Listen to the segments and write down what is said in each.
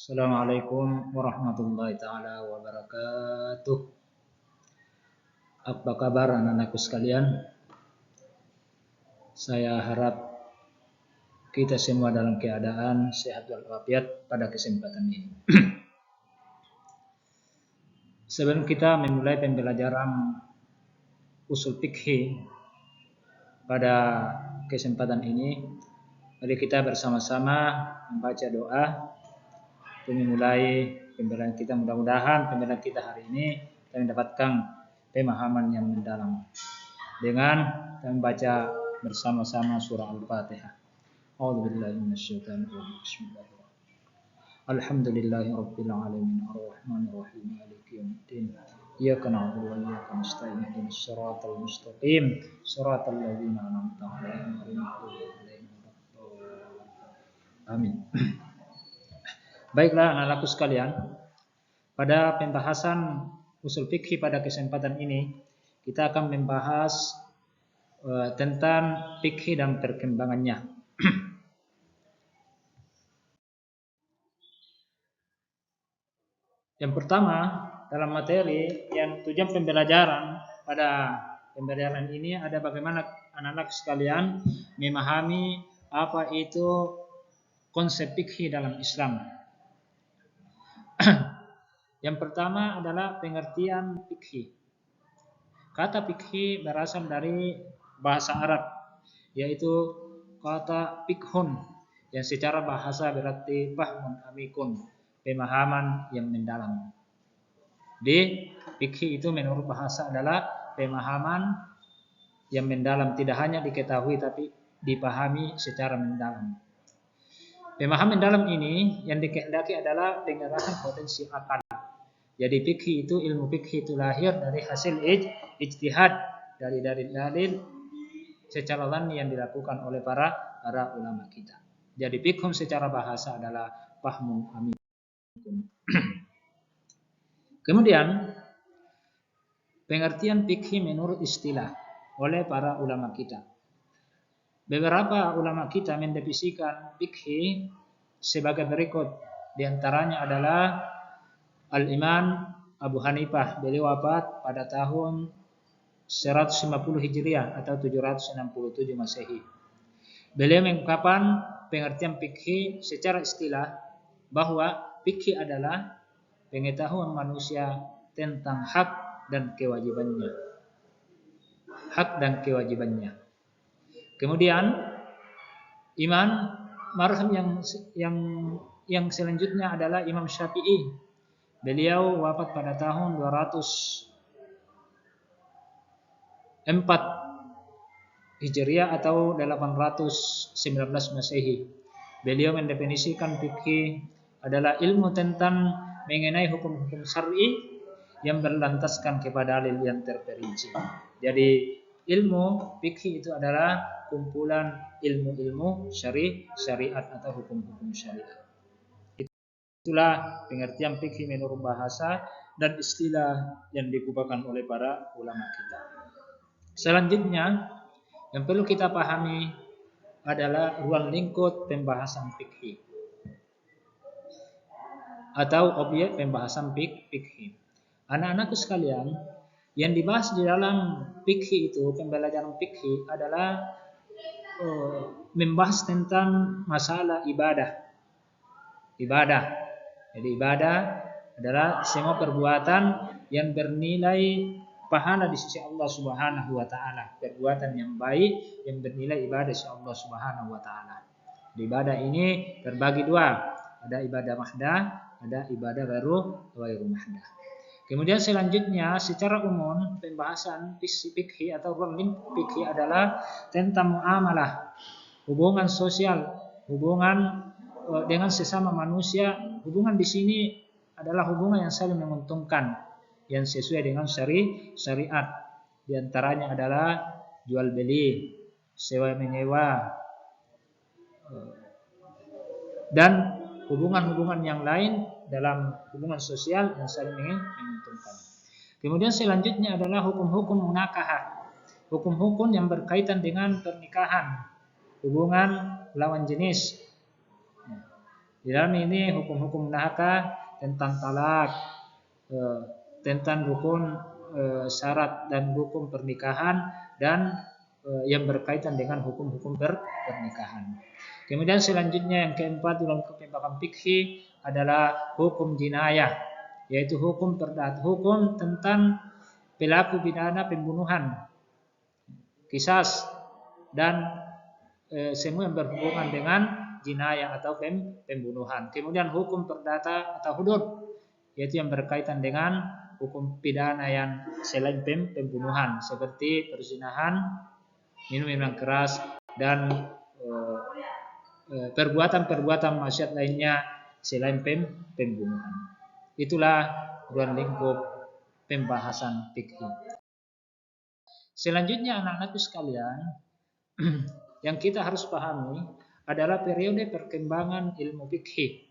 Assalamualaikum warahmatullahi taala wabarakatuh. Apa kabar anak-anakku sekalian? Saya harap kita semua dalam keadaan sehat walafiat pada kesempatan ini. Sebelum kita memulai pembelajaran usul fikih pada kesempatan ini, mari kita bersama-sama membaca doa untuk memulai pembelajaran kita. Mudah-mudahan pembelajaran kita hari ini kita mendapatkan pemahaman yang mendalam dengan membaca bersama-sama surah Al-Fatihah. A'udzubillahi minasyaitonir rajim. Bismillahirrahmanirrahim. Alhamdulillahirabbil alamin arrahmanir rahim maliki yaumiddin. Iyyaka na'budu wa iyyaka nasta'in ihdinas siratal mustaqim siratal ladzina an'amta 'alaihim ghairil maghdubi 'alaihim waladdallin. Amin. Baiklah anak-anakku sekalian, pada pembahasan usul fikih pada kesempatan ini kita akan membahas tentang fikih dan perkembangannya. Yang pertama, dalam materi yang tujuan pembelajaran pada pembelajaran ini ada bagaimana anak-anak sekalian memahami apa itu konsep fikih dalam Islam. Yang pertama adalah pengertian fikih. Kata fikih berasal dari bahasa Arab, yaitu kata fikhun yang secara bahasa berarti fahmun amikun, pemahaman yang mendalam. Di fikih itu menurut bahasa adalah pemahaman yang mendalam, tidak hanya diketahui tapi dipahami secara mendalam. Pemahaman mendalam ini yang dikehendaki adalah pengerahan potensi akal. Jadi fikih itu, ilmu fikih itu lahir dari hasil ijtihad dari dalil secara dhanni yang dilakukan oleh para ulama kita. Jadi fikhun secara bahasa adalah fahmun amikun. Kemudian pengertian fikih menurut istilah oleh para ulama kita. Beberapa ulama kita mendefinisikan fikih sebagai berikut. Di antaranya adalah Al-Imam Abu Hanifah. Beliau wafat pada tahun 150 Hijriah atau 767 Masehi. Beliau mengungkapkan pengertian fikih secara istilah bahwa fikih adalah pengetahuan manusia tentang hak dan kewajibannya. Hak dan kewajibannya. Kemudian Imam marhum yang selanjutnya adalah Imam Syafi'i. Beliau wafat pada tahun 204 Hijriah atau 819 Masehi. Beliau mendefinisikan fikih adalah ilmu tentang mengenai hukum-hukum syar'i yang berlandaskan kepada dalil yang terperinci. Jadi ilmu fikih itu adalah kumpulan ilmu-ilmu syariat atau hukum-hukum syariat. Itulah pengertian fikih menurut bahasa dan istilah yang digunakan oleh para ulama kita. Selanjutnya yang perlu kita pahami adalah ruang lingkup pembahasan fikih atau objek pembahasan fikih. Anak-anakku sekalian, yang dibahas di dalam fikih itu, pembelajaran fikih adalah membahas tentang masalah ibadah. Jadi ibadah adalah semua perbuatan yang bernilai pahala di sisi Allah Subhanahu wa taala, perbuatan yang baik yang bernilai ibadah di sisi Allah Subhanahu wa taala. Di ibadah ini terbagi dua, ada ibadah mahdah, ada ibadah ghairu mahdah. Kemudian selanjutnya secara umum pembahasan fikih atau ruang fikih adalah tentang muamalah, hubungan sosial, hubungan dengan sesama manusia. Hubungan di sini adalah hubungan yang saling menguntungkan, yang sesuai dengan syariat. Di antaranya adalah jual beli, sewa menyewa, dan hubungan-hubungan yang lain dalam hubungan sosial yang saling menguntungkan. Kemudian selanjutnya adalah hukum-hukum munakahah, hukum-hukum yang berkaitan dengan pernikahan, hubungan lawan jenis. Di dalam ini hukum-hukum nahkah, tentang talak, tentang rukun syarat dan hukum pernikahan, dan yang berkaitan dengan hukum-hukum pernikahan. Kemudian selanjutnya yang keempat dalam pembahasan fikih adalah hukum jinayah, yaitu hukum tentang pelaku pidana pembunuhan, kisas, dan semua yang berhubungan dengan jinayah atau pembunuhan. Kemudian hukum perdata atau hudud, yaitu yang berkaitan dengan hukum pidana yang selain pembunuhan, seperti perzinahan, minum minuman keras, dan perbuatan-perbuatan maksiat lainnya selain pembunuhan. Itulah ruang lingkup pembahasan fikih. Selanjutnya anak-anakku sekalian, yang kita harus pahami adalah periode perkembangan ilmu fikih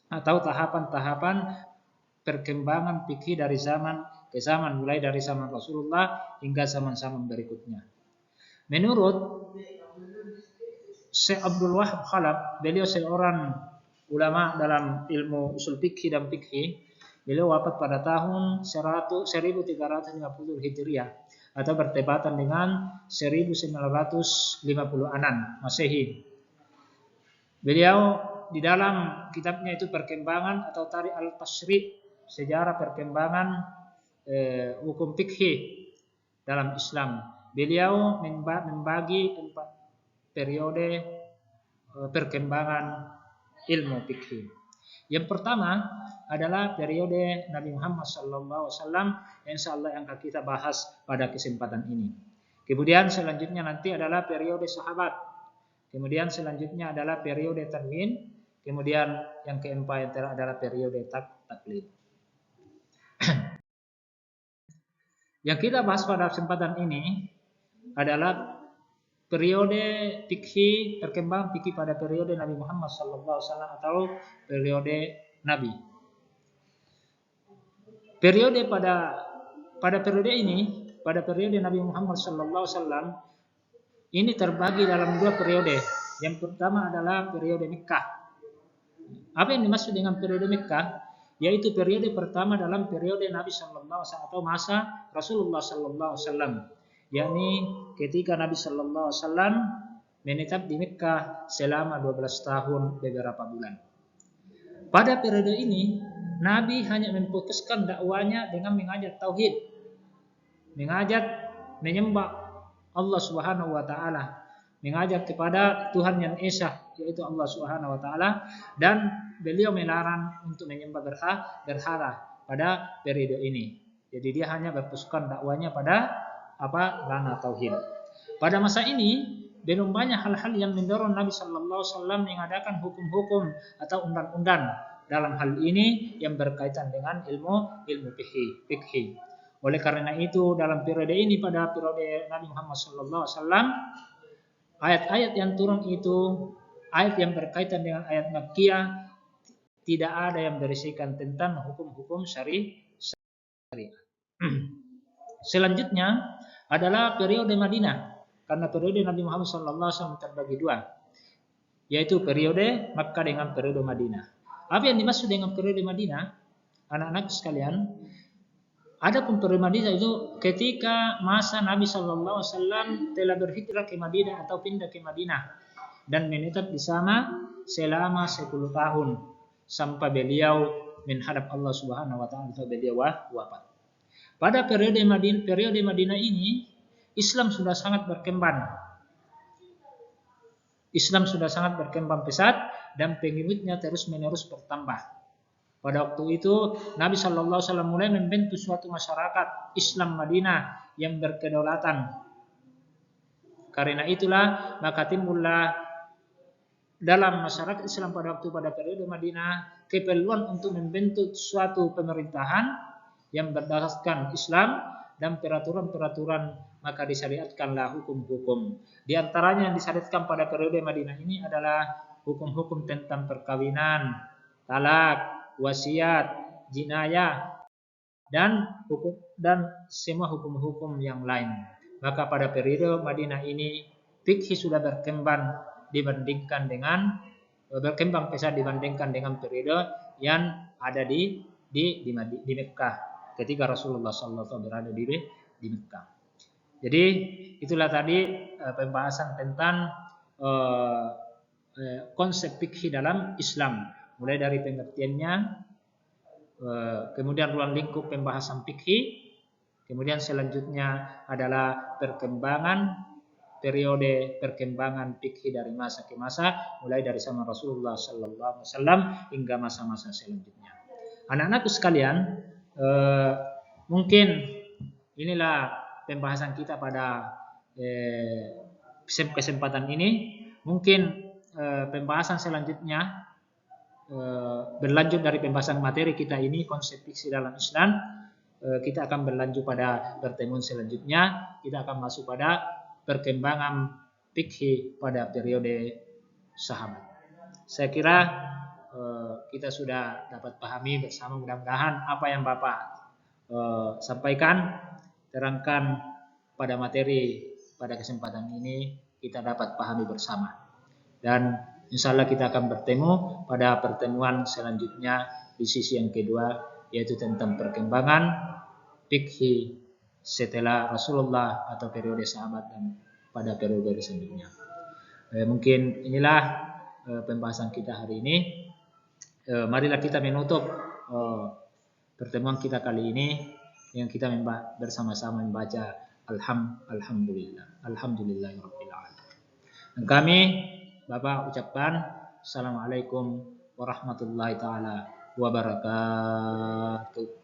atau tahapan-tahapan perkembangan fikih dari zaman ke zaman, mulai dari zaman Rasulullah hingga zaman-zaman berikutnya. Menurut Syekh Abdul Wahab Khalaf, beliau seorang ulama dalam ilmu usul fikih dan fikih. Beliau wafat pada tahun 1350 Hijriah atau bertepatan dengan 1956 Masehi. Beliau di dalam kitabnya itu perkembangan atau Tarikh al-Tashri', sejarah perkembangan hukum fikih dalam Islam. Beliau membagi 4 periode perkembangan ilmu fikih. Yang pertama adalah periode Nabi Muhammad SAW, yang insyaallah yang akan kita bahas pada kesempatan ini. Kemudian selanjutnya nanti adalah periode sahabat. Kemudian selanjutnya adalah periode tabi'in. Kemudian yang keempat adalah periode taklid. Yang kita bahas pada kesempatan ini adalah periode fikih, perkembangan fikih pada periode Nabi Muhammad SAW atau periode Nabi. Periode pada periode ini, pada periode Nabi Muhammad SAW ini terbagi dalam 2 periode. Yang pertama adalah periode Mekkah. Apa yang dimaksud dengan periode Mekkah? Yaitu periode pertama dalam periode Nabi SAW atau masa Rasulullah SAW. Yakni ketika Nabi SAW menetap di Mekkah selama 12 tahun beberapa bulan. Pada periode ini Nabi hanya memfokuskan dakwanya dengan mengajak tauhid, mengajak menyembah Allah Subhanahu wa taala, mengajak kepada Tuhan yang esa, yaitu Allah Subhanahu wa taala, dan beliau melarang untuk menyembah berhala pada periode ini. Jadi dia hanya berfokuskan dakwanya pada ranah tauhid. Pada masa ini belum banyak hal-hal yang mendorong Nabi sallallahu alaihi wasallam mengadakan hukum-hukum atau undang-undang dalam hal ini yang berkaitan dengan ilmu fikih. Oleh karena itu dalam periode ini, pada periode Nabi Muhammad sallallahu alaihi wasallam, ayat-ayat yang turun itu ayat yang berkaitan dengan ayat Makkiyah, tidak ada yang berisikan tentang hukum-hukum syariah. Selanjutnya adalah periode Madinah, karena periode Nabi Muhammad SAW terbagi 2, yaitu periode Makkah dengan periode Madinah. Apa yang dimaksud dengan periode Madinah, anak-anak sekalian? Adapun periode Madinah itu ketika masa Nabi SAW telah berhijrah ke Madinah atau pindah ke Madinah dan menetap di sana selama 10 tahun sampai beliau menghadap Allah Subhanahu wa taala atau beliau wafat. Pada periode Madinah ini Islam sudah sangat berkembang. Islam sudah sangat berkembang pesat dan pengikutnya terus-menerus bertambah. Pada waktu itu Nabi sallallahu alaihi wasallam mulai membentuk suatu masyarakat Islam Madinah yang berkedaulatan. Karena itulah maka timbullah dalam masyarakat Islam pada periode Madinah keperluan untuk membentuk suatu pemerintahan yang berdasarkan Islam dan peraturan-peraturan, maka disyariatkanlah hukum-hukum. Di antaranya yang disyariatkan pada periode Madinah ini adalah hukum-hukum tentang perkawinan, talak, wasiat, jinayah, dan semua hukum-hukum yang lain. Maka pada periode Madinah ini fikih sudah berkembang dibandingkan dengan berkembang pesat dibandingkan dengan periode yang ada di Mekah ketika Rasulullah SAW berada di Mekah. Jadi itulah tadi pembahasan tentang konsep fikih dalam Islam, mulai dari pengertiannya, kemudian ruang lingkup pembahasan fikih, kemudian selanjutnya adalah periode perkembangan fikih dari masa ke masa, mulai dari zaman Rasulullah SAW hingga masa-masa selanjutnya. Anak-anakku sekalian, mungkin inilah pembahasan kita pada kesempatan ini. Mungkin pembahasan selanjutnya berlanjut dari pembahasan materi kita ini, konsep fikih dalam Islam. Kita akan berlanjut pada pertemuan selanjutnya. Kita akan masuk pada perkembangan fikih pada periode sahabat. Saya kira kita sudah dapat pahami bersama, mudah-mudahan apa yang Bapak sampaikan, terangkan pada materi pada kesempatan ini kita dapat pahami bersama. Dan insya Allah kita akan bertemu pada pertemuan selanjutnya di sisi yang kedua, yaitu tentang perkembangan fikih setelah Rasulullah atau periode sahabat dan pada periode selanjutnya. Mungkin inilah pembahasan kita hari ini. Marilah kita menutup pertemuan kita kali ini yang kita bersama-sama membaca Alhamdulillahirabbil alamin. Dan kami Bapak ucapkan Assalamualaikum warahmatullahi taala wabarakatuh.